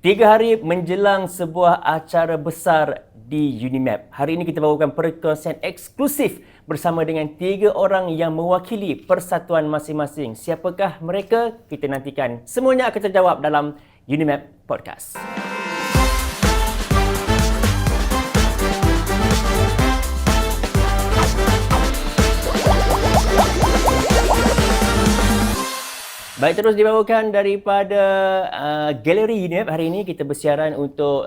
3 hari menjelang sebuah acara besar di Unimap. Hari ini kita bawakan perkongsian eksklusif bersama dengan 3 orang yang mewakili persatuan masing-masing. Siapakah mereka? Kita nantikan. Semuanya akan terjawab dalam Unimap Podcast. Baik, terus dibawakan daripada Galeri Unimap. Hari ini kita bersiaran untuk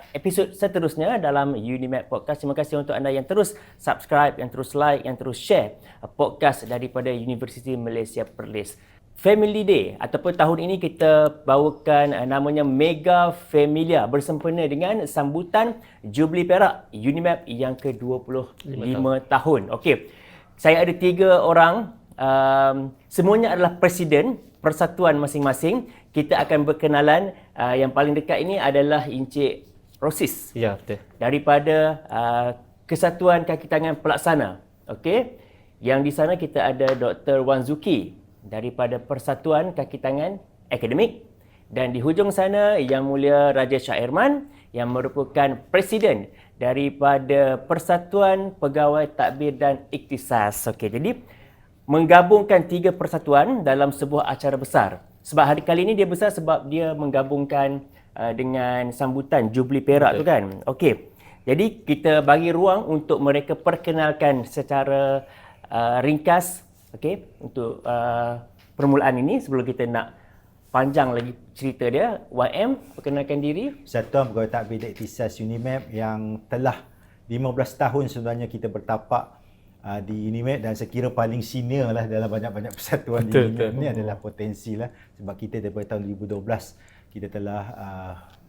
episod seterusnya dalam Unimap Podcast. Terima kasih untuk anda yang terus subscribe, yang terus like, yang terus share podcast daripada Universiti Malaysia Perlis. Family Day ataupun tahun ini kita bawakan namanya Mega Familia bersempena dengan sambutan Jubli Perak Unimap yang ke-25 tahun. Okey. Saya ada 3 orang. Semuanya adalah presiden persatuan masing-masing. Kita akan berkenalan. Yang paling dekat ini adalah Encik Rosis. Ya, betul. Daripada Kesatuan Kaki Tangan Pelaksana. Okey. Yang di sana kita ada Dr. Wan Zuki daripada Persatuan Kaki Tangan Akademik. Dan di hujung sana Yang Mulia Raja Syairman yang merupakan presiden daripada Persatuan Pegawai Tadbir dan Ikhtisas. Okey, jadi menggabungkan 3 persatuan dalam sebuah acara besar. Sebab hari kali ini dia besar sebab dia menggabungkan dengan sambutan Jubli Perak tu kan. Okey. Jadi kita bagi ruang untuk mereka perkenalkan secara ringkas, okey, untuk permulaan ini sebelum kita nak panjang lagi cerita dia. YM, perkenalkan diri. Persatuan Pegawai Tadbir dan Ikhtisas Unimap yang telah 15 tahun sebenarnya kita bertapak di Unimap, dan sekira paling senior lah dalam banyak-banyak persatuan di Unimap ni adalah Potensi lah, sebab kita daripada tahun 2012 kita telah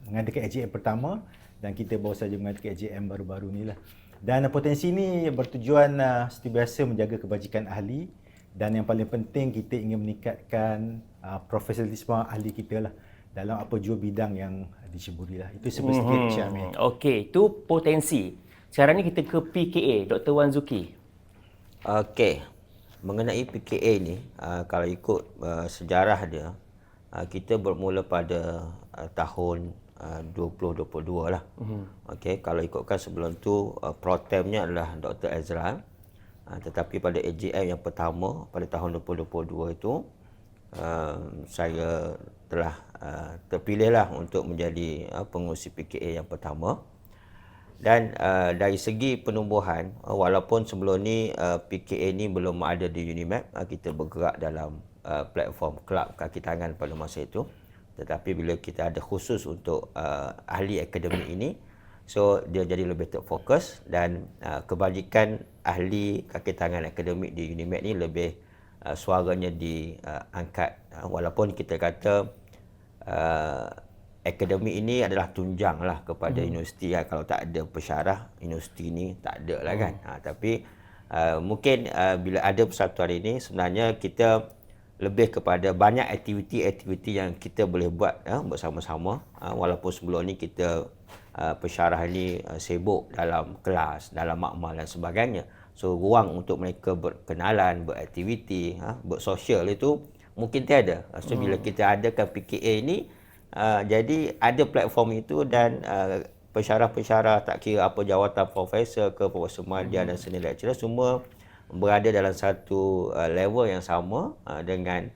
mengadakan AGM pertama dan kita baru saja mengadakan AGM baru-baru ni lah. Dan Potensi ni bertujuan seperti biasa menjaga kebajikan ahli, dan yang paling penting kita ingin meningkatkan profesionalisme ahli kita lah dalam apa jua bidang yang diceburi lah. Itu sedikit Syamil. Okey, itu Potensi. Sekarang ni kita ke PKA, Dr. Wan Zuki. Okey, mengenai PKA ni, kalau ikut sejarah dia, kita bermula pada tahun 2022 lah. Okey, kalau ikutkan sebelum tu protemnya adalah Dr. Ezra, tetapi pada AGM yang pertama pada tahun 2022 itu saya telah terpilih lah untuk menjadi pengurusi PKA yang pertama. Dan dari segi penumbuhan, walaupun sebelum ni PKA ni belum ada di Unimap, kita bergerak dalam platform kelab kaki tangan pada masa itu. Tetapi bila kita ada khusus untuk ahli akademik ini, so dia jadi lebih terfokus, dan kebajikan ahli kaki tangan akademik di Unimap ni lebih suaranya diangkat. Walaupun kita kata akademik ini adalah tunjang lah kepada universiti. Kalau tak ada pensyarah, universiti ni tak ada lah kan. Tapi mungkin bila ada persatuan ini, sebenarnya kita lebih kepada banyak aktiviti-aktiviti yang kita boleh buat bersama-sama. Walaupun sebelum ni kita pensyarah ni sibuk dalam kelas, dalam makmal dan sebagainya. So ruang untuk mereka berkenalan, beraktiviti, bersosial itu mungkin tiada. So bila kita adakan PKA ini, jadi ada platform itu, dan pensyarah-pensyarah tak kira apa jawatan profesor ke profesor madya dan senior lecturer semua berada dalam satu level yang sama, dengan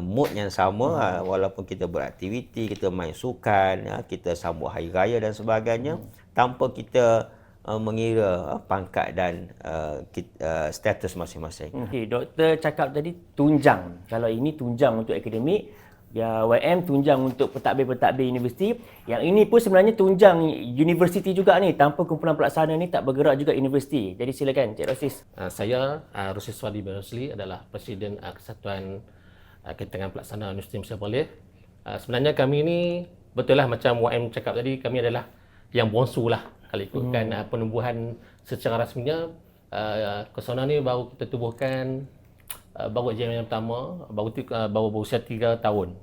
mood yang sama, walaupun kita beraktiviti, kita main sukan, kita sambut hari raya dan sebagainya, tanpa kita mengira pangkat dan status masing-masing. Okay, doktor cakap tadi tunjang. Kalau ini tunjang untuk akademik, ya YM tunjang untuk pentadbir-pentadbir universiti. Yang ini pun sebenarnya tunjang universiti juga ni. Tanpa kumpulan pelaksana ni tak bergerak juga universiti. Jadi silakan Cik Rosis. Saya Rosis Swadi bin Rosli adalah Presiden Kesatuan Kaki Tangan Pelaksana Universiti Malaysia Perlis. Sebenarnya kami ni betul lah macam YM cakap tadi, kami adalah yang bonsu lah kalau ikutkan penumbuhan secara rasminya. Kesona ni baru kita tubuhkan baru AGM yang pertama, baru berusia 3 tahun.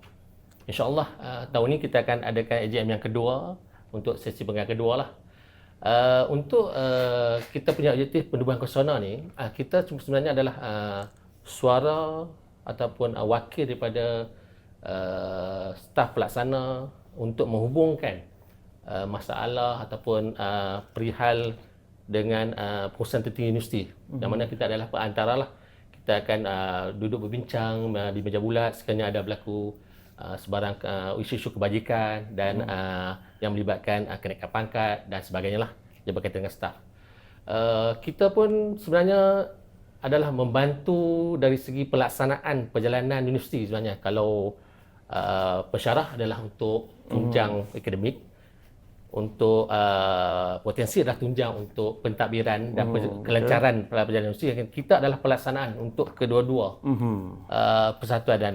InsyaAllah tahun ini kita akan adakan AGM yang kedua untuk sesi pengarahan kedua lah. Untuk kita punya objektif penumbuhan Kesona ni, kita sebenarnya adalah suara ataupun wakil daripada staf pelaksana untuk menghubungkan masalah ataupun perihal dengan perusahaan tertinggi universiti. Yang mana kita adalah perantara lah. Kita akan duduk berbincang di meja bulat sekiranya ada berlaku sebarang isu-isu kebajikan dan yang melibatkan kenaikan pangkat dan sebagainya lah yang berkaitan dengan staf. Kita pun sebenarnya adalah membantu dari segi pelaksanaan perjalanan universiti sebenarnya. Kalau pensyarah adalah untuk tunjang akademik, untuk potensi adalah tunjang untuk pentadbiran dan kelancaran perjalanan universiti. Kita adalah pelaksanaan untuk kedua-dua persatuan dan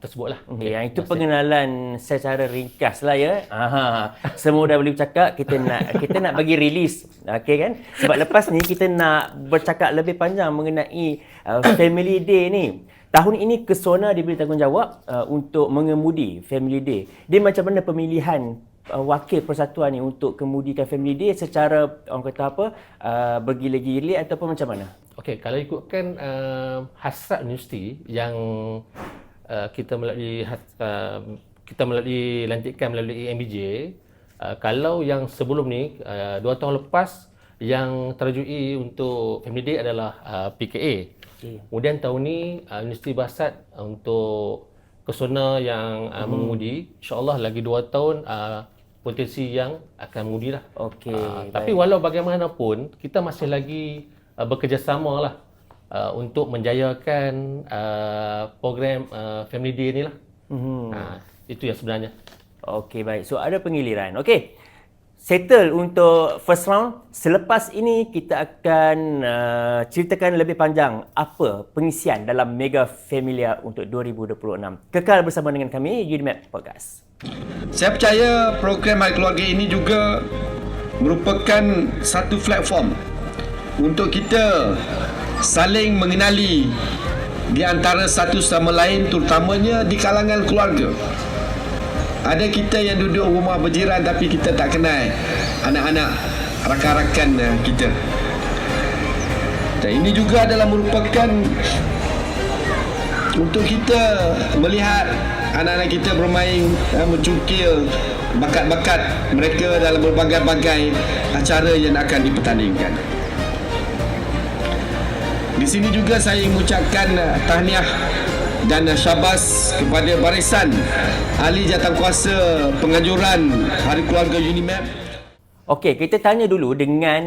tersebutlah. Okay, yang itu pengenalan secara ringkas lah ya. Semua dah boleh bercakap, kita nak bagi rilis. Okey kan? Sebab lepas ni kita nak bercakap lebih panjang mengenai Family Day ni. Tahun ini Kesona diberi tanggungjawab untuk mengemudi Family Day. Dia macam mana pemilihan wakil persatuan ni untuk kemudikan Family Day secara orang kata apa bergila-gila ataupun macam mana? Okey, kalau ikutkan hasrat universiti yang kita melalui lantikan melalui MBJ, kalau yang sebelum ni 2 tahun lepas yang terajui untuk Family Day adalah PKA. Kemudian tahun ni Universiti Bahsat untuk Kesona yang mengemudi, insya-Allah lagi 2 tahun potensi yang akan mengundi lah. Tapi walau bagaimanapun kita masih lagi bekerjasama lah untuk menjayakan program Family Day ni lah. Itu yang sebenarnya. Okey, baik. So ada pengiliran. Okey. Settle untuk first round. Selepas ini kita akan ceritakan lebih panjang apa pengisian dalam Mega Familia untuk 2026. Kekal bersama dengan kami Unimap Podcast. Saya percaya program Hari Keluarga ini juga merupakan satu platform untuk kita saling mengenali di antara satu sama lain, terutamanya di kalangan keluarga. Ada kita yang duduk rumah berjiran tapi kita tak kenal anak-anak rakan-rakan kita. Dan ini juga adalah merupakan untuk kita melihat anak-anak kita bermain, mencungkil bakat-bakat mereka dalam berbagai-bagai acara yang akan dipertandingkan. Di sini juga saya mengucapkan tahniah dan syabas kepada barisan ahli jawatankuasa penganjuran Hari Keluarga Unimap. Okey, kita tanya dulu dengan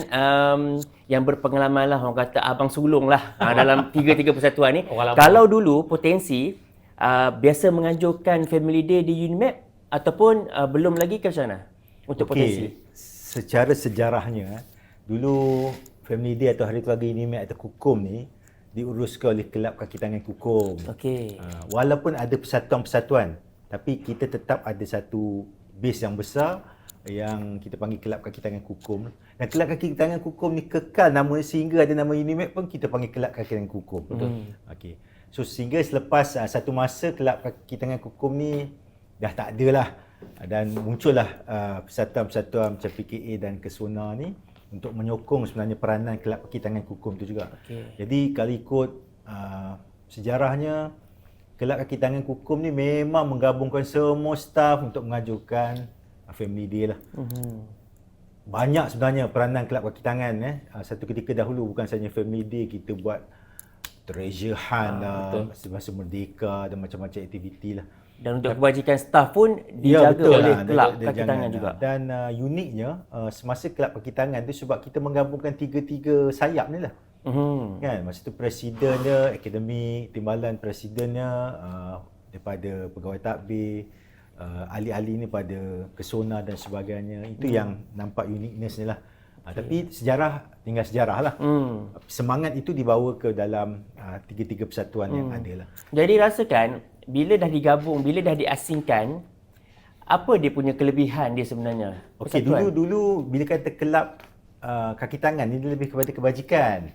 yang berpengalaman lah, orang kata abang sulung lah dalam tiga persatuan ni. Kalau dulu potensi biasa menganjurkan Family Day di Unimap ataupun belum lagi ke macam mana untuk potensi? Secara sejarahnya, dulu Family Day atau Hari Keluarga Unimap atau KUKUM ni diuruskan oleh kelab kaki tangan KUKUM. Okey. Walaupun ada persatuan-persatuan, tapi kita tetap ada satu base yang besar yang kita panggil kelab kaki tangan KUKUM. Dan kelab kaki tangan KUKUM ni kekal nama sehingga ada nama Unimap pun kita panggil kelab kaki tangan KUKUM. Okey. So sehingga selepas satu masa kelab kaki tangan KUKUM ni dah tak ada lah, dan muncullah persatuan-persatuan macam PKA dan Kesona ni untuk menyokong sebenarnya peranan kelab kaki tangan KUKUM tu juga. Jadi kalau ikut sejarahnya, kelab kaki tangan KUKUM ni memang menggabungkan semua staf untuk mengajukan Family Day lah. Banyak sebenarnya peranan kelab kaki tangan. Satu ketika dahulu bukan sahaja Family Day, kita buat treasure hunt lah, masa merdeka dan macam-macam aktiviti lah. Dan untuk kebajikan staf pun dijaga oleh kelab kaki tangan juga. Dan uniknya semasa kelab kaki tangan tu, sebab kita menggabungkan tiga sayap ni lah. Kan, masa tu presiden dia, akademik, timbalan presidennya daripada pegawai takbir, ahli-ahli ni pada Kesona dan sebagainya. Itu yang nampak uniqueness ni lah. Tapi sejarah tinggal sejarah lah. Semangat itu dibawa ke dalam tiga-tiga persatuan yang ada lah. Jadi rasakan bila dah digabung, bila dah diasingkan, apa dia punya kelebihan dia sebenarnya? Okey, dulu bila kata kelab kaki tangan ni, dia lebih kepada kebajikan.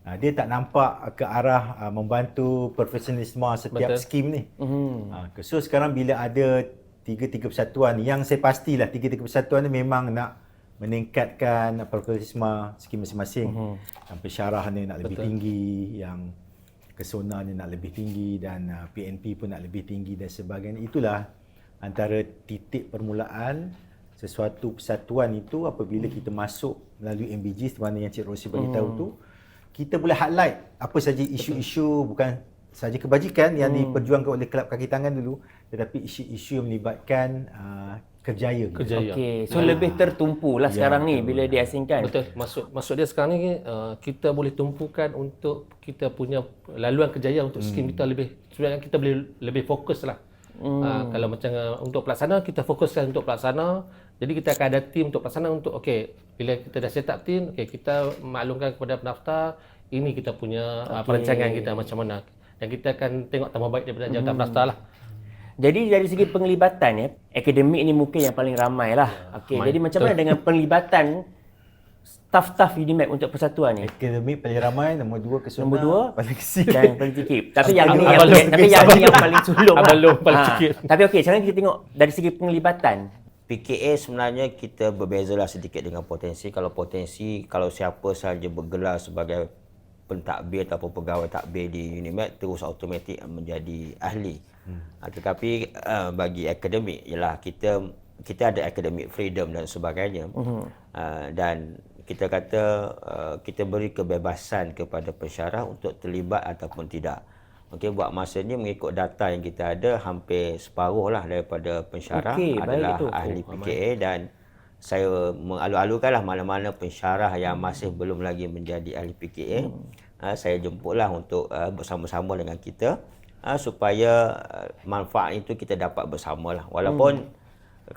Dia tak nampak ke arah membantu profesionalisme setiap skim ni. So sekarang bila ada tiga-tiga persatuan, yang saya pastilah tiga-tiga persatuan ni memang nak meningkatkan profesionalisme skim masing-masing. Yang pensyarah ni nak lebih tinggi, yang Kesona ni nak lebih tinggi, dan PNP pun nak lebih tinggi dan sebagainya. Itulah antara titik permulaan sesuatu persatuan itu apabila kita masuk melalui MBG seperti mana yang Cik Rosi beritahu tu, kita boleh highlight apa saja isu-isu, bukan saja kebajikan yang diperjuangkan oleh kelab kaki tangan dulu, tetapi isu-isu yang melibatkan kerjaya. Okey, so lebih tertumpu lah sekarang ni bila diasingkan. Betul. Maksud dia sekarang ni kita boleh tumpukan untuk kita punya laluan kerjaya untuk skim kita lebih, sebenarnya kita boleh lebih fokus lah. Kalau macam untuk pelaksana, kita fokuskan untuk pelaksana. Jadi kita akan ada tim untuk pelaksana untuk bila kita dah set up tim, kita maklumkan kepada pendaftar ini kita punya perancangan kita macam mana. Dan kita akan tengok tambah baik daripada jabatan pendaftar lah. Jadi dari segi penglibatan ya, akademik ni mungkin yang paling ramai lah. Okey, jadi macam mana dengan penglibatan staf-staf UNIMAP untuk persatuan ni? Akademik paling ramai, nombor 2 Kesona, Nombor 2 paling kecil. dan paling sikit. Tapi yang ni yang paling sulung lah. Abang paling sikit. Tapi okey, sekarang kita tengok dari segi penglibatan. PKA sebenarnya kita berbezalah sedikit dengan potensi. Kalau siapa sahaja bergelar sebagai pentadbir ataupun pegawai tadbir di UNIMAP terus automatik menjadi ahli. Tetapi bagi akademik ialah kita ada academic freedom dan sebagainya. Dan kita kata kita beri kebebasan kepada pensyarah untuk terlibat ataupun tidak. Okey, buat masa ni mengikut data yang kita ada, hampir separuh lah daripada pensyarah adalah ahli PKA, dan saya mengalu-alukanlah mana-mana pensyarah yang masih belum lagi menjadi ahli PKA, saya jemputlah untuk bersama-sama dengan kita supaya manfaat itu kita dapat bersamalah. Walaupun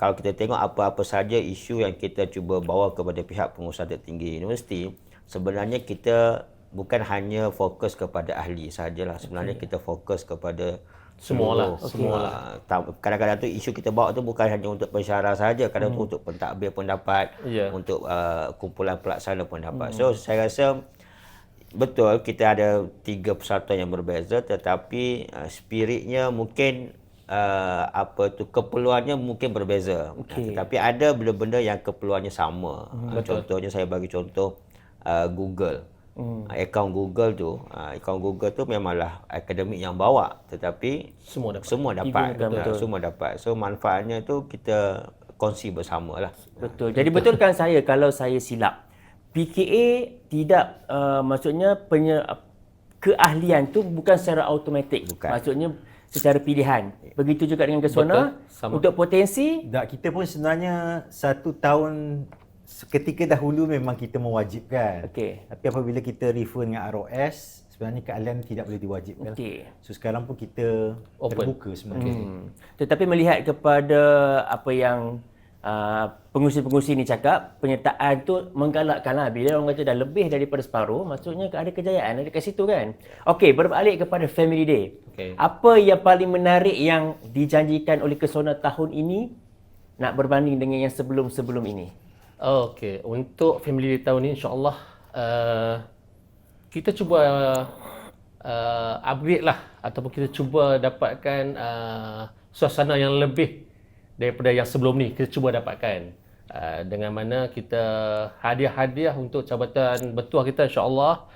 kalau kita tengok apa-apa saja isu yang kita cuba bawa kepada pihak pengurusan tertinggi universiti, sebenarnya kita bukan hanya fokus kepada ahli sahajalah. Sebenarnya kita fokus kepada Semualah. Kadang-kadang tu isu kita bawa tu bukan hanya untuk pensyarah sahaja, kadang untuk pentadbir pun dapat, untuk kumpulan pelaksana pun dapat. So saya rasa betul kita ada 3 persatuan yang berbeza, tetapi spiritnya mungkin keperluannya mungkin berbeza. Tetapi ada benda-benda yang keperluannya sama. Contohnya saya bagi contoh Google. Akaun Google tu memanglah akademik yang bawa, tetapi semua dapat. Semua dapat. So manfaatnya tu kita kongsi bersamalah. Betul. Jadi betulkan saya kalau saya silap, PKA tidak maksudnya keahlian tu bukan secara automatik. Maksudnya secara pilihan. Begitu juga dengan Kesona. Untuk potensi, kita pun sebenarnya 1 tahun ketika dahulu memang kita mewajibkan. Tapi apabila kita refer dengan ROS, sebenarnya keahlian tidak boleh diwajibkan. So sekarang pun kita terbuka sebenarnya. Tetapi melihat kepada apa yang pengurusi-pengurusi ni cakap, penyertaan tu menggalakkanlah. Bila orang kata dah lebih daripada separuh, maksudnya ada kejayaan ada kat situ kan. Okey, berbalik kepada Family Day. Apa yang paling menarik yang dijanjikan oleh Kesona tahun ini nak berbanding dengan yang sebelum-sebelum ini? Okey, untuk Family Day tahun ni insya-Allah kita cuba upgrade lah, ataupun kita cuba dapatkan suasana yang lebih daripada yang sebelum ni. Kita cuba dapatkan dengan mana kita hadiah-hadiah untuk jabatan bertuah kita insya-Allah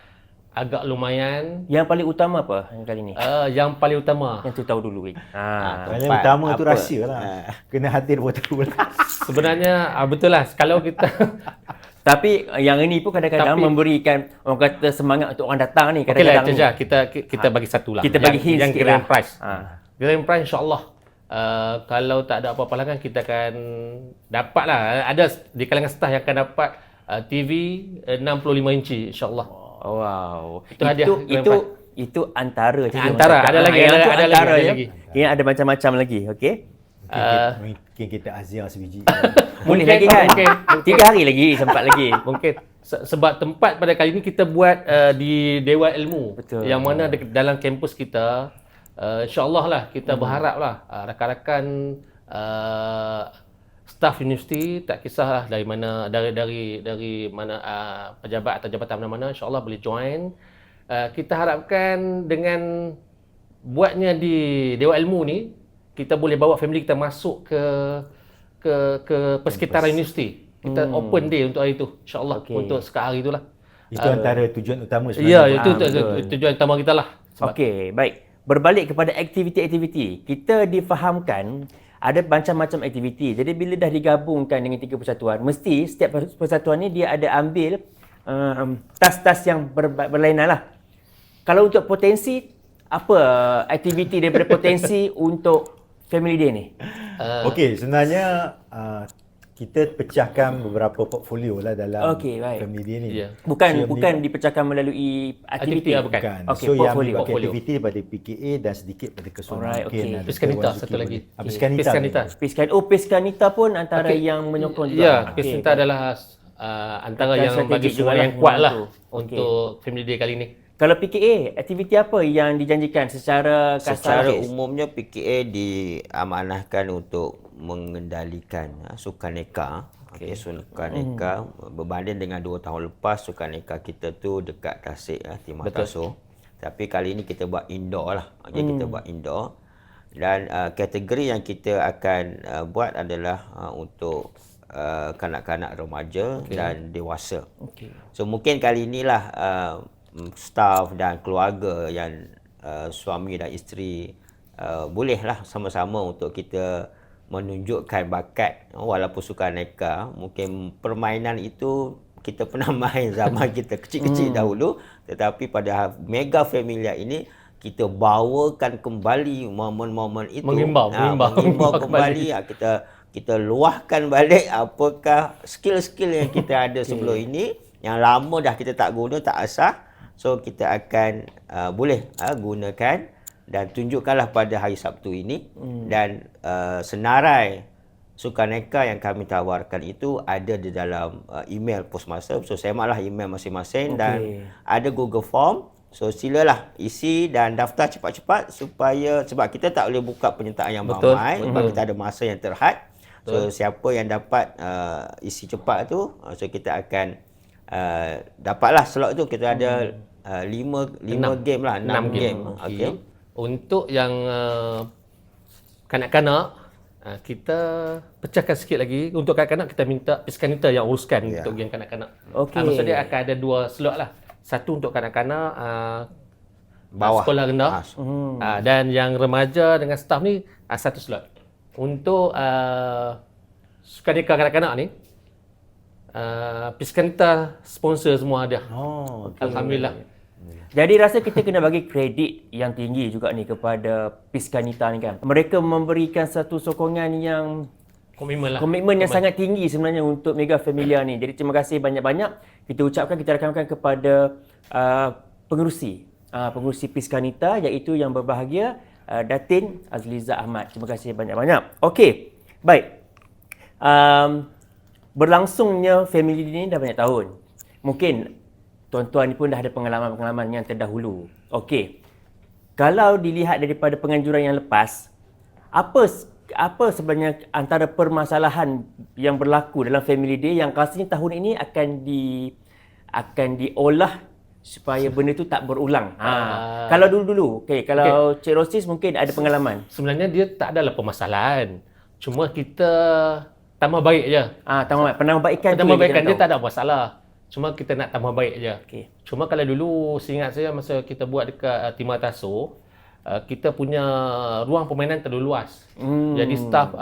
agak lumayan. Yang paling utama apa yang kali ni? Yang paling utama. Yang tu tahu dulu. Paling utama tu rahsia lah. Kena hadir buat tahu lah. Sebenarnya betul lah kalau kita tapi yang ini pun kadang-kadang memberikan orang kata semangat untuk orang datang ni. Kadang-kadang kita bagi satu lah. Kita bagi hint yang grand prize. Grand prize insya-Allah Kalau tak ada apa-apa halangan, kita akan dapat lah. Ada di kalangan staff yang akan dapat TV 65 inci insya-Allah. Wow. Itu hadiah. Itu antara. Antara. Ada lagi. Ada lagi. Ini ada macam-macam lagi. Okey. Mungkin kita Azia sebiji. Boleh lagi kan? 3 hari lagi, sempat lagi. Mungkin. Sebab tempat pada kali ini kita buat di Dewan Ilmu. Betul. Yang mana dalam kampus kita, insya-Allah lah kita berharap lah rakan-rakan staf universiti, tak kisahlah dari mana dari mana pejabat atau jabatan mana-mana, insya-Allah boleh join. Kita harapkan dengan buatnya di Dewan Ilmu ni, kita boleh bawa family kita masuk ke persekitaran universiti. Kita open day untuk hari itu, insya-Allah. Untuk sekali itulah. Itu antara tujuan utama sebenarnya. Ya, itu tujuan utama kita lah. Okey, baik. Berbalik kepada aktiviti-aktiviti. Kita difahamkan ada macam-macam aktiviti. Jadi bila dah digabungkan dengan 3 persatuan, mesti setiap persatuan ni dia ada ambil tas-tas yang berlainan lah. Kalau untuk potensi, apa aktiviti daripada potensi untuk Family Day ni? Okey, sebenarnya kita pecahkan beberapa portfolio lah dalam Baik. Family Day ni. Ya. Bukan dipecahkan melalui aktiviti. Bukan. Okey, So yang portfolio. bagi aktiviti daripada PKA dan sedikit pada Kesultanan. Alright, Mungkin okey. ada Piskanita Tuan satu Zuki lagi. boleh. Piskanita. Piskanita. Piskanita pun antara yang menyokong juga. Ya, Piskanita adalah antara Dan yang strategik bagi juga sokongan yang lah kuat lah membantu. Okey. untuk Family Day kali ni. Kalau PKA, aktiviti apa yang dijanjikan secara kasar? Secara umumnya PKA diamanahkan untuk mengendalikan sukaneka. Okey, sukaneka berbanding dengan 2 tahun lepas, sukaneka kita tu dekat Tasik, Timah Taso. Tapi kali ini kita buat indoor lah. Okey, kita buat indoor. Dan kategori yang kita akan buat adalah untuk kanak-kanak remaja dan dewasa. Okey. So mungkin kali inilah staf dan keluarga yang suami dan isteri bolehlah sama-sama untuk kita menunjukkan bakat, walaupun sukaneka. Mungkin permainan itu kita pernah main zaman kita kecil-kecil dahulu, tetapi pada Mega Familia ini kita bawakan kembali momen-momen itu, Mengimbau kembali. Kita luahkan balik apakah skill-skill yang kita ada sebelum ini, yang lama dah kita tak guna, tak asah. So kita akan boleh gunakan dan tunjukkanlah pada hari Sabtu ini. Dan senarai sukaneka yang kami tawarkan itu ada di dalam email Postmaster. So semaklah email masing-masing dan ada Google Form. So silalah isi dan daftar cepat-cepat supaya, sebab kita tak boleh buka penyertaan yang ramai sebab kita ada masa yang terhad. So siapa yang dapat isi cepat tu, so kita akan dapatlah slot tu. Kita ada 5 game lah, 6 game. Okey. Untuk yang kanak-kanak, kita pecahkan sikit lagi. Untuk kanak-kanak kita minta Piskanita yang uruskan untuk game kanak-kanak. Okey. Maksudnya akan ada 2 slot lah. Satu untuk kanak-kanak Bawah. sekolah rendah. Dan yang remaja dengan staff ni 1 slot. Untuk sukaneka kanak-kanak ni, Piskanita sponsor semua ada. Alhamdulillah. Jadi rasa kita kena bagi kredit yang tinggi juga ni kepada Piskanita ni kan. Mereka memberikan satu sokongan yang komitmen yang sangat tinggi sebenarnya untuk Mega Familia ni. Jadi terima kasih banyak-banyak kita ucapkan, kita rakamkan kepada pengerusi Piskanita, iaitu yang berbahagia Datin Azliza Ahmad. Terima kasih banyak-banyak. Okey, baik. Berlangsungnya Family Day ni dah banyak tahun. Mungkin tuan-tuan ni pun dah ada pengalaman-pengalaman yang terdahulu. Okey. Kalau dilihat daripada penganjuran yang lepas, apa sebenarnya antara permasalahan yang berlaku dalam Family Day yang rasanya tahun ini akan diolah supaya benda tu tak berulang. Kalau dulu-dulu, kalau Cik Rosis mungkin ada pengalaman. Sebenarnya dia tak adalah permasalahan. Cuma kita tambah baik je. Penambahbaikan dia tak ada masalah. Cuma kita nak tambah baik je. Okey. Cuma kalau dulu, seingat saya masa kita buat dekat Timah Taso, kita punya ruang permainan terlalu luas. Jadi staff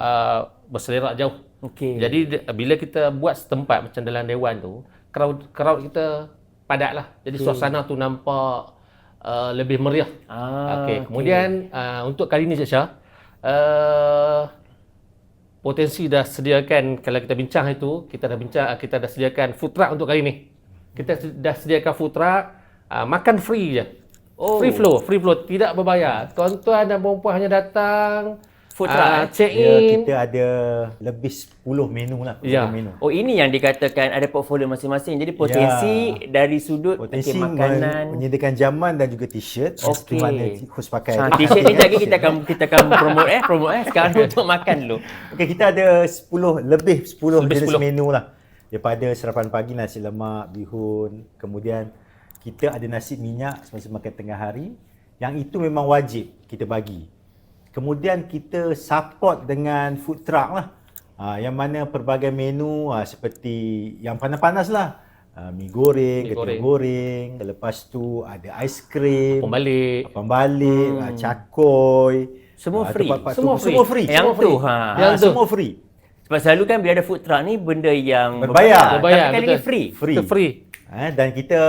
berselerak jauh. Okey. Jadi bila kita buat setempat macam dalam dewan tu, crowd kita padat lah. Jadi suasana tu nampak lebih meriah. Okey. Kemudian untuk kali ni Cik Syah, potensi dah sediakan, kalau kita bincang itu, kita dah sediakan food truck untuk kali ni. Kita dah sediakan food truck, makan free je. Free flow, tidak berbayar. Tuan-tuan dan puan-puan hanya datang, food truck check Ya, in. kita ada lebih 10 menu lah. 10 Ya. menu. Oh, ini yang dikatakan ada portfolio masing-masing. Jadi potensi dari sudut Potensi makanan. menyediakan jaman dan juga t-shirt. Seperti mana host pakai. T-shirt ni lagi kita akan promote sekarang untuk makan dulu. Okey, kita ada 10 jenis 10. menu lah. Daripada sarapan pagi nasi lemak, bihun, kemudian kita ada nasi minyak semasa makan tengah hari. Yang itu memang wajib kita bagi. Kemudian kita support dengan food truck lah. Yang mana pelbagai menu seperti yang panas-panas lah. Mi goreng, ketul goreng. Lepas tu ada aiskrim. Pembalik. Cakoi. Semua free. tempat-tempat Semua tu, free. semua free. Yang Semua tu, free. ha. Yang tu. Semua free. Sebab selalu kan bila ada food truck ni benda yang Berbayar. Berbayar, Tapi kali betul. ni free. Free. Kita free. Dan kita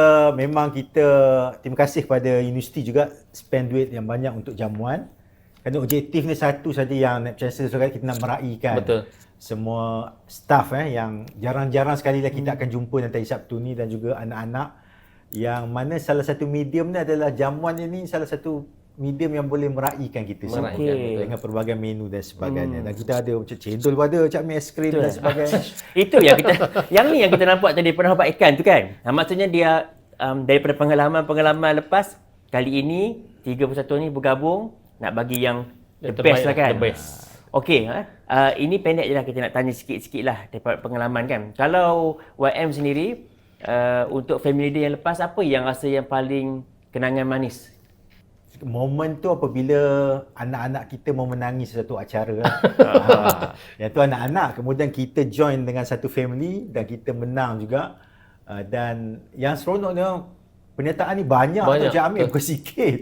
terima kasih kepada universiti juga spend duit yang banyak untuk jamuan. Kerana objektif ni satu saja yang Naib Chancellor cakap, kita nak meraihkan Betul. semua staff yang jarang-jarang sekali lah kita akan jumpa nanti Sabtu ni, dan juga anak-anak yang mana salah satu medium ni adalah jamuan ini, salah satu medium yang boleh meraihkan kita semua. Meraihkan, betul. Dengan pelbagai menu dan sebagainya. Dan kita ada macam cendol pun ada, macam mi aiskrim dan sebagainya. Itu yang kita yang kita nampak tadi pernah buat ikan tu kan. Maksudnya dia daripada pengalaman lepas, kali ini 3 Persatuan ni bergabung nak bagi yang the Yang best terbaik lah kan. the best. Okey, ini pendek je lah, kita nak tanya sikit-sikit lah daripada pengalaman kan. Kalau YM sendiri untuk family day yang lepas, apa yang rasa yang paling kenangan manis? Momen tu apabila anak-anak kita memenangi sesuatu acara lah. Yang tu anak-anak, kemudian kita join dengan satu family dan kita menang juga. Dan yang seronoknya penyertaan ni banyak. Banyak, Cik Amir, betul. bukan sikit.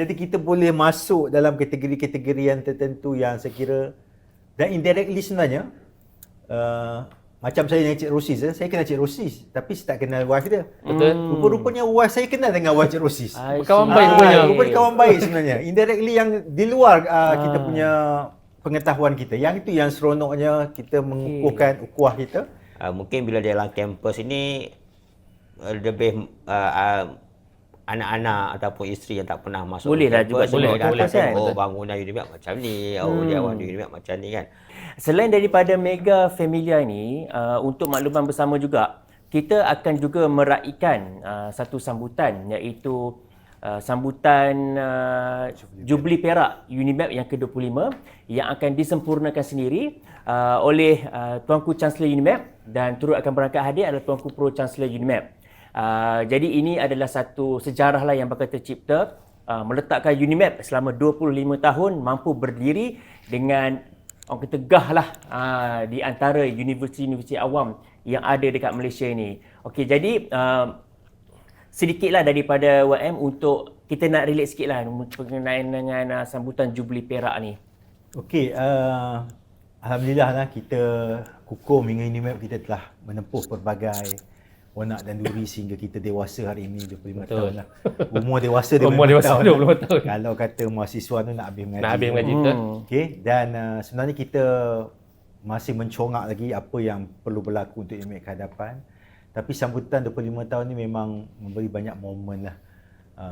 Jadi kita boleh masuk dalam kategori-kategori yang tertentu yang saya kira, dan indirectly sebenarnya macam saya dengan Cik Rosis, saya kenal Cik Rosis tapi saya tak kenal wife dia. Betul. Rupa-rupanya wife saya kenal dengan wife Cik Rosis. Kawan baik rupanya. Rupanya kawan baik sebenarnya. Indirectly yang di luar kita punya pengetahuan kita. Yang itu yang seronoknya kita mengukuhkan ukhuwah kita. Mungkin bila dalam kampus ini lebih anak-anak ataupun isteri yang tak pernah masuk Boleh lah juga boleh tengok datang kan? tengok, bangunan Unimed macam ni, jawab Unimed macam ni kan. Selain daripada Mega Familia ni, untuk makluman bersama juga, kita akan juga meraihkan satu sambutan, iaitu sambutan Jubli Perak Unimed yang ke-25 yang akan disempurnakan sendiri oleh Tuanku Chancellor Unimed, dan turut akan berangkat hadir adalah Tuanku Pro Chancellor Unimed. Jadi ini adalah satu sejarah lah yang bakal tercipta, meletakkan Unimed selama 25 tahun mampu berdiri dengan orang kata gah lah di antara universiti-universiti awam yang ada dekat Malaysia ini. Okey, jadi sedikitlah daripada YM untuk kita nak relate sikitlah berkenaan dengan sambutan Jubli Perak ni. Okey, alhamdulillah lah kita kukuh hingga ini kita telah menempuh pelbagai wanak dan duri sehingga kita dewasa hari ini 25 tahun lah. Umur dewasa 25 tahun. 25 tahun. Kalau kata mahasiswa tu nak habis mengaji. Nak habis mengaji betul. Okey, dan sebenarnya kita masih mencongak lagi apa yang perlu berlaku untuk UMIK ke hadapan. Tapi sambutan 25 tahun ni memang memberi banyak momen lah.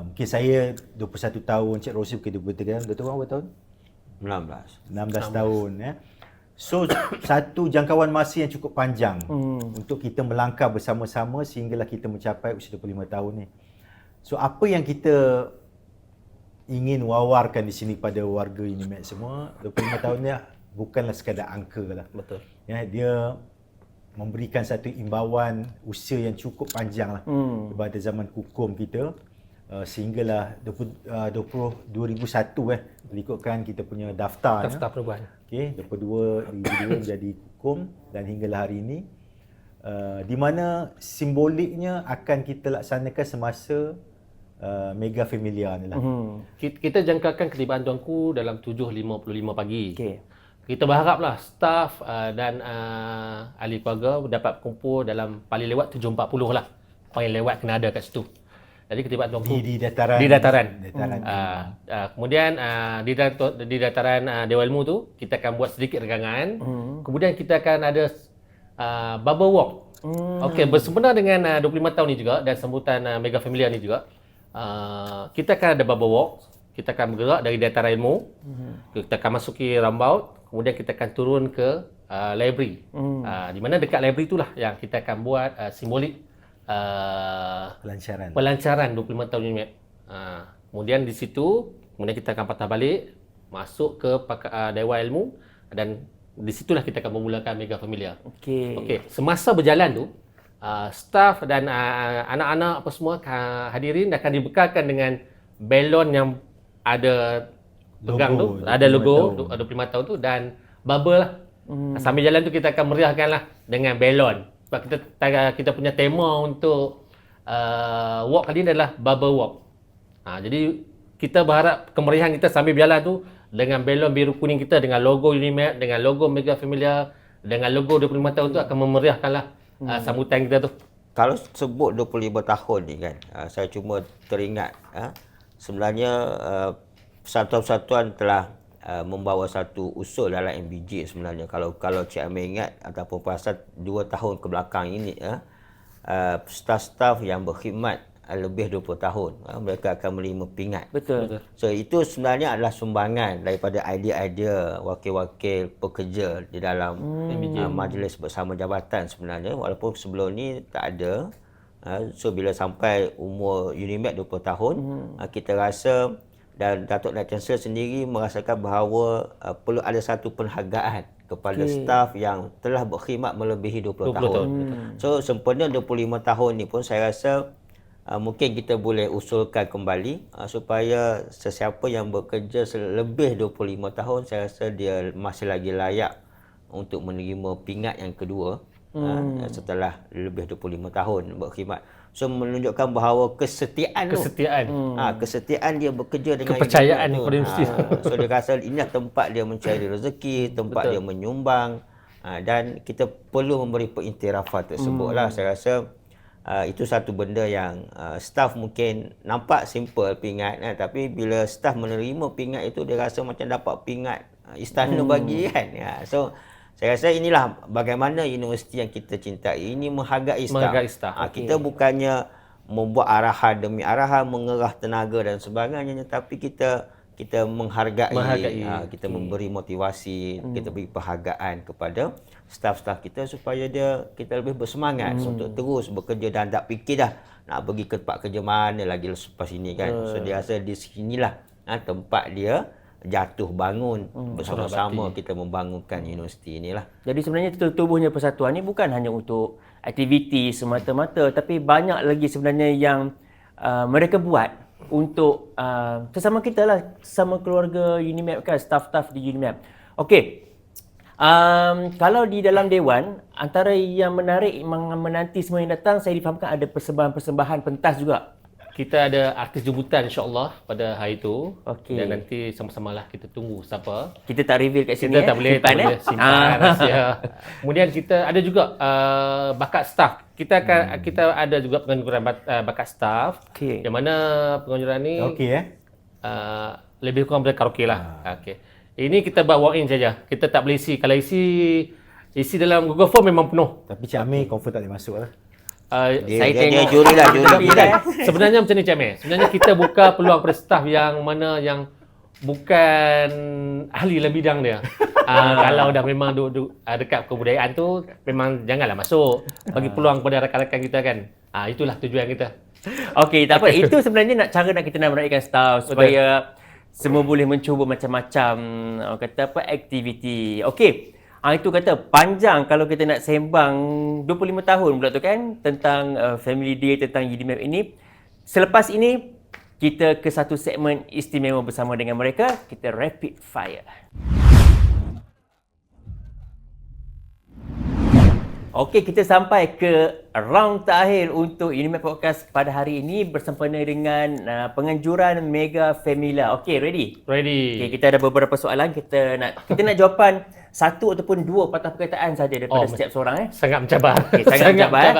Mungkin saya 21 tahun, Cik Rosi mungkin 23 tahun. Dr. Wan berapa tahun? 16 tahun ya. So satu jangkauan masa yang cukup panjang untuk kita melangkah bersama-sama sehinggalah kita mencapai usia 25 tahun ni. So apa yang kita ingin wawarkan di sini pada warga Unimed semua, 25 tahun ni bukanlah sekadar angka lah. Betul. Ya, dia memberikan satu imbauan usia yang cukup panjang lah daripada zaman hukum kita sehinggalah 2001 berikutkan kita punya daftar perubahan. Okey, 2002 menjadi hukum dan hinggalah hari ini di mana simboliknya akan kita laksanakan semasa Mega Familia ni lah. Kita jangkakan ketibaan tuanku dalam 7.55 pagi. Okey. Kita berharaplah staf dan ahli keluarga dapat kumpul dalam paling lewat 7.40 lah. Paling lewat kena ada kat situ. Jadi ketibaan tuanku Di dataran. Di dataran. Kemudian di dataran Dewan Ilmu tu kita akan buat sedikit regangan. Kemudian kita akan ada bubble walk. Okey, bersempena dengan 25 tahun ni juga dan sambutan Mega Familia ni juga, kita akan ada bubble walk. Kita akan bergerak dari dataran ilmu. Kita akan masuki roundabout, kemudian kita akan turun ke library. Di mana dekat library itulah yang kita akan buat simbolik pelancaran 25 tahun UMIK. Kemudian di situ, kemudian kita akan patah balik masuk ke Dewan Ilmu dan di situlah kita akan memulakan Mega Familia. Okey. Semasa berjalan tu, staf dan anak-anak apa semua hadirin akan dibekalkan dengan belon yang ada pegang tu, ada logo 25 tahun tu dan bubble lah. Sambil jalan tu kita akan meriahkan lah dengan belon. Sebab kita punya tema untuk walk kali ni adalah bubble walk. Jadi kita berharap kemeriahan kita sambil berjalan tu dengan belon biru kuning kita, dengan logo Unimap, dengan logo Mega Familia, dengan logo 25 tahun tu akan memeriahkanlah sambutan kita tu. Kalau sebut 25 tahun ni kan, saya cuma teringat sebenarnya persatuan-persatuan telah membawa satu usul dalam MBJ sebenarnya. Kalau Cik Amir ingat ataupun perasan 2 tahun ke belakang ini, staf-staf yang berkhidmat lebih 20 tahun, mereka akan menerima pingat. Betul. So itu sebenarnya adalah sumbangan daripada idea-idea wakil-wakil pekerja di dalam majlis bersama jabatan sebenarnya, walaupun sebelum ni tak ada. So bila sampai umur Unimap 20 tahun, kita rasa dan Datuk Naib Chancellor sendiri merasakan bahawa perlu ada satu penghargaan kepada staf yang telah berkhidmat melebihi 20 tahun. So sempena 25 tahun ni pun saya rasa mungkin kita boleh usulkan kembali supaya sesiapa yang bekerja lebih 25 tahun, saya rasa dia masih lagi layak untuk menerima pingat yang kedua setelah lebih 25 tahun berkhidmat. So menunjukkan bahawa kesetiaan dia bekerja dengan kepercayaan kepada universiti. So dia rasa inilah tempat dia mencari rezeki, tempat dia menyumbang, dan kita perlu memberi pengiktirafan tersebutlah. Saya rasa itu satu benda yang staf mungkin nampak simple pingat, tapi bila staf menerima pingat itu dia rasa macam dapat pingat istana bagi kan. So saya rasa inilah bagaimana universiti yang kita cintai ini menghargai staf. Kita bukannya membuat arahan demi arahan, mengerah tenaga dan sebagainya, tapi kita menghargai. Kita memberi motivasi, kita beri penghargaan kepada staf-staf kita supaya kita lebih bersemangat untuk terus bekerja dan tak fikir dah nak pergi ke tempat kerja mana lagi selepas ini kan. So dia rasa di sinilah tempat dia jatuh bangun bersama-sama kita membangunkan universiti inilah. Jadi sebenarnya tertubuhnya persatuan ni bukan hanya untuk aktiviti semata-mata, tapi banyak lagi sebenarnya yang mereka buat untuk sesama kita lah, sesama keluarga Unimap kan, staff-staff di Unimap. Okey. Kalau di dalam dewan, antara yang menarik menanti semua yang datang, saya difahamkan ada persembahan-persembahan pentas juga. Kita ada artis jemputan insya-Allah pada hari itu. Okey. Dan nanti sama-samalah kita tunggu siapa. Kita tak reveal kat sini. Kita tak boleh simpan rahsia. Kemudian kita ada juga bakat staff. Kita ada juga penganjuran bakat staff. Okey. Yang mana penganjuran ni lebih kurang pada karaoke lah. Okey. Ini kita buat walk in saja. Kita tak boleh isi. Kalau isi dalam Google Form memang penuh. Tapi Cik Amir confirm tak boleh masuk lah. Dia juri lah. Sebenarnya macam ni Cik Amir. Sebenarnya kita buka peluang pada staff yang mana yang bukan ahli dalam bidang dia. Kalau dah memang dekat kebudayaan tu, memang janganlah masuk. Bagi peluang kepada rakan-rakan kita kan. Itulah tujuan kita. Okey, tak apa. Itu sebenarnya cara kita nak menaikkan staff supaya semua boleh mencuba macam-macam aktiviti. Okey. Itu kata panjang kalau kita nak sembang 25 tahun pula tu kan tentang Family Day, tentang Unimap ini. Selepas ini kita ke satu segmen istimewa bersama dengan mereka, kita rapid fire. Okey, kita sampai ke round terakhir untuk Unimap Podcast pada hari ini bersempena dengan penganjuran Mega Familia. Okey, ready? Ready. Okey, kita ada beberapa soalan. Kita nak jawapan satu ataupun dua patah perkataan saja daripada setiap seorang. Sangat mencabar. Okay, sangat mencabar.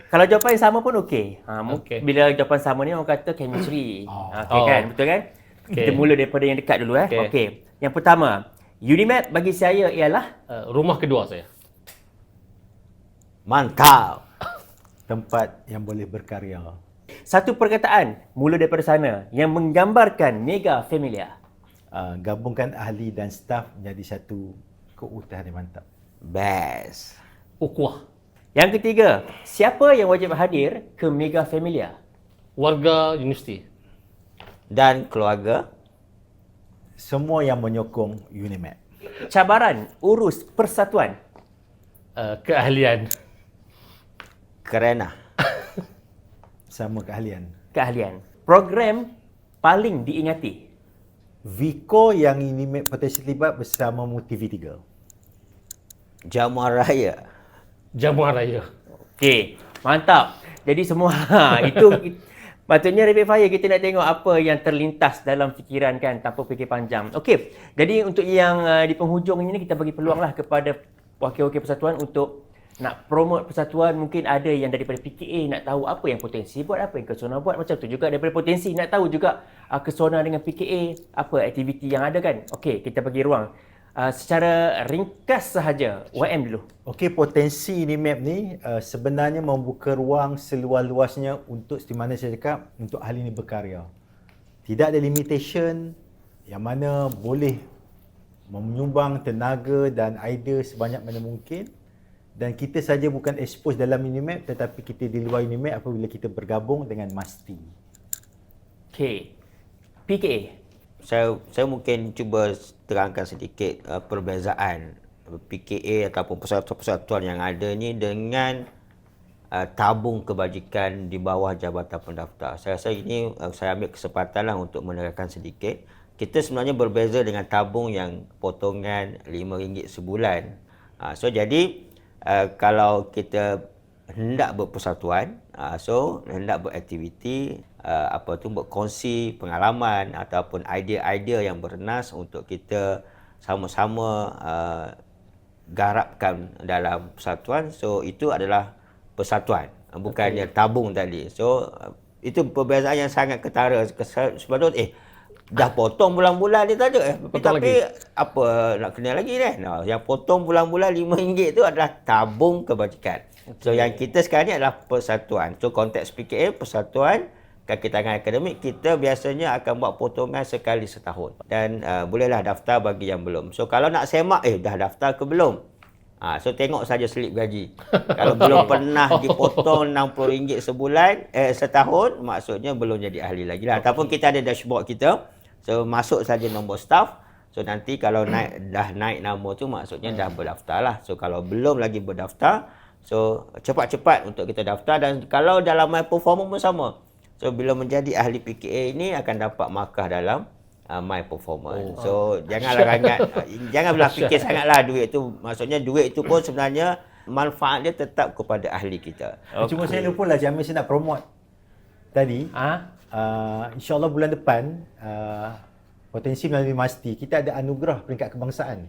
Kalau jawapan yang sama pun okey. Okey. Bila jawapan sama ni orang kata chemistry. Okey kan? Betul kan? Okay. Kita mula daripada yang dekat dulu. Okey. Yang pertama, Unimap bagi saya ialah rumah kedua saya. Mantap. Tempat yang boleh berkarya. satu perkataan mula daripada sana yang menggambarkan Mega Familia. Gabungkan ahli dan staf menjadi satu keutuhan yang mantap. Best. Ukuah. Yang ketiga, siapa yang wajib hadir ke Mega Familia? Warga universiti. Dan keluarga. Semua yang menyokong Unimap. Cabaran urus persatuan. Keahlian. Kerana. Sama keahlian. Keahlian. Program paling diingati. Viko yang Unimap potensi terlibat bersama TV3. Jamuan raya. Jamuan raya. Okey, mantap. Jadi semua itu Maksudnya rapid fire kita nak tengok apa yang terlintas dalam fikiran kan tanpa fikir panjang. Okey, jadi untuk yang di penghujung ini kita bagi peluang lah kepada wakil-wakil persatuan untuk nak promote persatuan. Mungkin ada yang daripada PKA nak tahu apa yang potensi buat, apa yang Kesona buat. Macam tu juga daripada potensi nak tahu juga Kesona dengan PKA apa aktiviti yang ada kan. Okey, kita bagi ruang. Secara ringkas sahaja, YM dulu. Okey, potensi Unimap ni sebenarnya membuka ruang seluas-luasnya untuk seperti mana saya cakap, untuk ahli ni berkarya. Tidak ada limitation yang mana boleh menyumbang tenaga dan idea sebanyak mana mungkin. Dan kita saja bukan expose dalam Unimap, tetapi kita di luar Unimap apabila kita bergabung dengan MASTI. Okey. PKA. Saya mungkin cuba terangkan sedikit perbezaan PKA ataupun persatuan-persatuan yang ada ni dengan tabung kebajikan di bawah Jabatan Pendaftar. Saya rasa ini saya ambil kesempatan lah untuk menerangkan sedikit. Kita sebenarnya berbeza dengan tabung yang potongan RM5 sebulan. So jadi kalau kita hendak berpersatuan, hendak beraktiviti, berkongsi pengalaman ataupun idea-idea yang bernas untuk kita sama-sama garapkan dalam persatuan. So itu adalah persatuan, bukannya tabung tadi. So itu perbezaan yang sangat ketara. Sebab tu dah potong bulan-bulan dia tak ada. Tapi apa nak kena lagi kan? Yang potong bulan-bulan RM5 tu adalah tabung kebajikan. So yang kita sekarang ni adalah persatuan. So konteks PKA, persatuan kaki tangan akademik, kita biasanya akan buat potongan sekali setahun. Dan bolehlah daftar bagi yang belum. So kalau nak semak, dah daftar ke belum? So tengok saja slip gaji. Kalau belum pernah dipotong RM60 sebulan, setahun, maksudnya belum jadi ahli lagi lah. Ataupun kita ada dashboard kita. So masuk saja nombor staff. So nanti kalau dah naik nama tu maksudnya dah berdaftar lah. So kalau belum lagi berdaftar, so cepat-cepat untuk kita daftar. Dan kalau dalam My Performer pun sama. So bila menjadi ahli PKA ini akan dapat markah dalam My Performer. So janganlah janganlah fikir sangatlah duit tu. Maksudnya duit itu pun sebenarnya manfaat dia tetap kepada ahli kita. Cuma saya lupa lah Jamil, saya nak promote tadi. InsyaAllah bulan depan potensi melalui MASTI kita ada anugerah peringkat kebangsaan.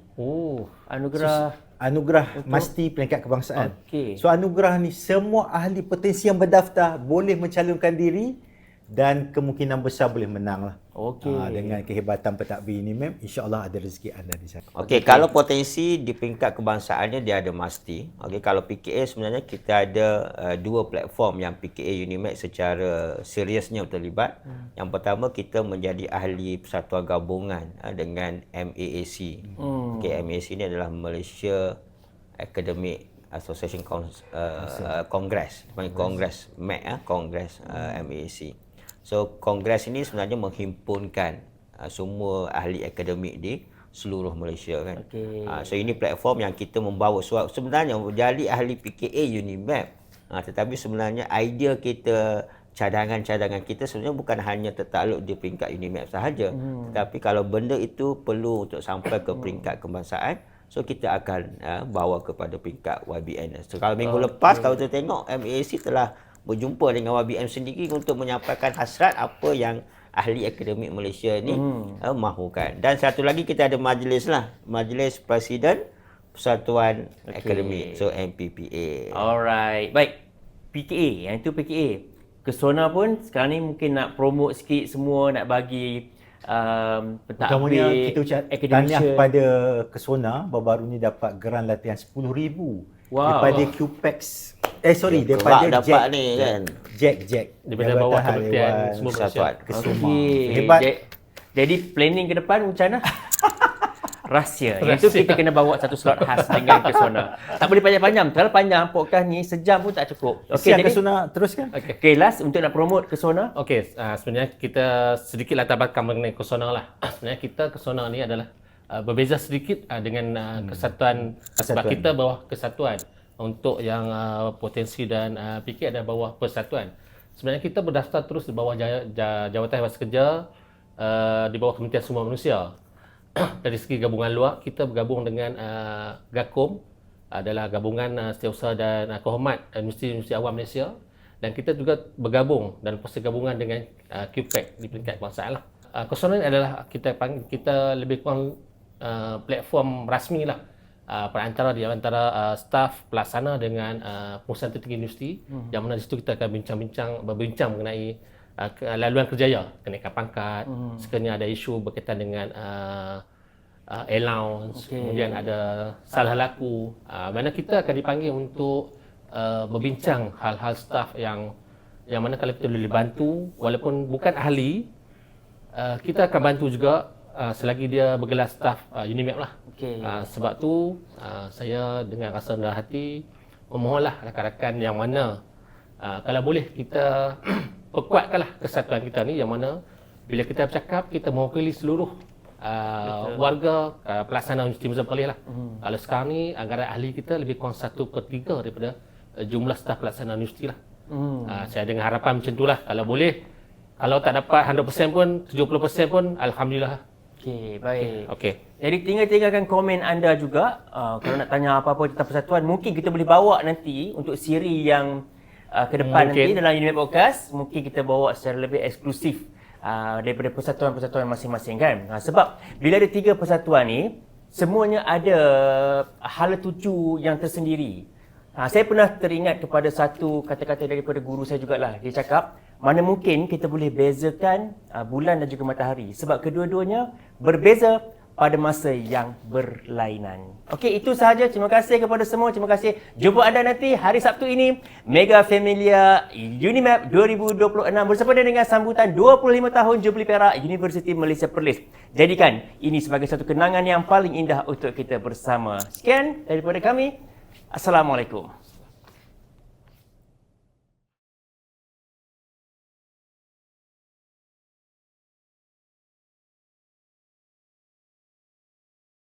Anugerah MASTI peringkat kebangsaan. So anugerah ni semua ahli potensi yang berdaftar boleh mencalonkan diri dan kemungkinan besar boleh menang lah. Dengan kehebatan pentadbir Unimap, insya-Allah ada rezeki anda di sana. Kalau potensi di peringkat kebangsaannya dia ada MASTI. Kalau PKA sebenarnya kita ada dua platform yang PKA Unimap secara seriusnya terlibat. Yang pertama kita menjadi ahli persatuan gabungan dengan MAAC. MAAC ni adalah Malaysia Academic Association Congress. Congress MAC, Congress MAAC. So kongres ini sebenarnya menghimpunkan semua ahli akademik di seluruh Malaysia kan. So ini platform yang kita membawa sebenarnya jadi ahli PKA Unimap. Tetapi sebenarnya idea kita, cadangan-cadangan kita sebenarnya bukan hanya tertakluk di peringkat Unimap sahaja. Tetapi kalau benda itu perlu untuk sampai ke peringkat kebangsaan, so kita akan bawa kepada peringkat YBN. So kalau minggu lepas kalau kita tengok MAAC telah berjumpa dengan YBM sendiri untuk menyampaikan hasrat apa yang ahli akademik Malaysia ni mahukan. Dan satu lagi kita ada majlis lah, Majlis Presiden Persatuan Akademik, so MPPA. Alright, baik. PKA, yang itu PKA. Kesona pun sekarang ni mungkin nak promote sikit semua, nak bagi pentadbir, kita ucap tahniah pada Kesona baru-baru ni dapat geran latihan 10,000 daripada QPEX. Daripada Jack ni kan. Jack. Daripada bawah Kementerian Semua Persatuan Kesuma. Hebat. Jadi planning ke depan macam mana? Rahsia. Itu kita kena bawa satu slot khas dengan Kesona. Tak boleh panjang-panjang. Terlalu panjang podcast ni sejam pun tak cukup. Jadi Kesona teruskan. Okey, last untuk nak promote Kesona. Sebenarnya kita sedikit latar belakang mengenai Kesona lah. Sebenarnya kita Kesona ni adalah berbeza sedikit dengan kesatuan. Sebab kita bawah kesatuan. Untuk yang potensi dan PKA ada bawah persatuan. Sebenarnya kita berdaftar terus di bawah Jawatan Hewan Kerja, di bawah Kementerian Sumber Manusia. Dari segi gabungan luar, kita bergabung dengan GAKUM, adalah Gabungan Setiausaha dan Kehormat Universiti Awam Malaysia. dan kita juga bergabung dan persegabungan dengan QPAC di peringkat kebangsaan lah. Keseluruhan adalah kita lebih kurang platform rasmi lah perantara di antara staf pelaksana dengan pengurusan tertinggi universiti, yang mana di situ kita akan berbincang mengenai laluan kerjaya, kenaikan pangkat, sekiranya ada isu berkaitan dengan allowance, kemudian ada salah laku, mana kita akan dipanggil untuk berbincang hal-hal staf yang mana kalau kita boleh bantu, walaupun bukan ahli, kita akan bantu juga selagi dia bergelar staf UNIMAP lah. Sebab tu saya dengan rasa rendah hati memohonlah rakan-rakan yang mana kalau boleh kita perkuatkanlah kesatuan kita ni, yang mana bila kita bercakap kita mewakili seluruh warga pelaksana Universiti Mirza Khalid lah. Kalau sekarang ni anggaran ahli kita lebih kurang 1/3 daripada jumlah staf pelaksana universiti lah. Saya dengan harapan macam tu lah. Kalau boleh, kalau tak dapat 100% pun, 70% pun, alhamdulillah. Okey, baik. Okey. Jadi tinggalkan komen anda juga. Kalau nak tanya apa-apa tentang persatuan, mungkin kita boleh bawa nanti untuk siri yang ke depan nanti dalam UNIMAP Podcast. Mungkin kita bawa secara lebih eksklusif daripada persatuan-persatuan masing-masing kan. Sebab bila ada 3 persatuan ni, semuanya ada hala tuju yang tersendiri. Saya pernah teringat kepada satu kata-kata daripada guru saya jugalah. Dia cakap, mana mungkin kita boleh bezakan bulan dan juga matahari. Sebab kedua-duanya berbeza pada masa yang berlainan. Okey, itu sahaja. Terima kasih kepada semua. Terima kasih. Jumpa anda nanti hari Sabtu ini. Mega Familia UNIMAP 2026 bersempena dengan sambutan 25 tahun Jubli Perak Universiti Malaysia Perlis. Jadikan ini sebagai satu kenangan yang paling indah untuk kita bersama. Sekian daripada kami. Assalamualaikum.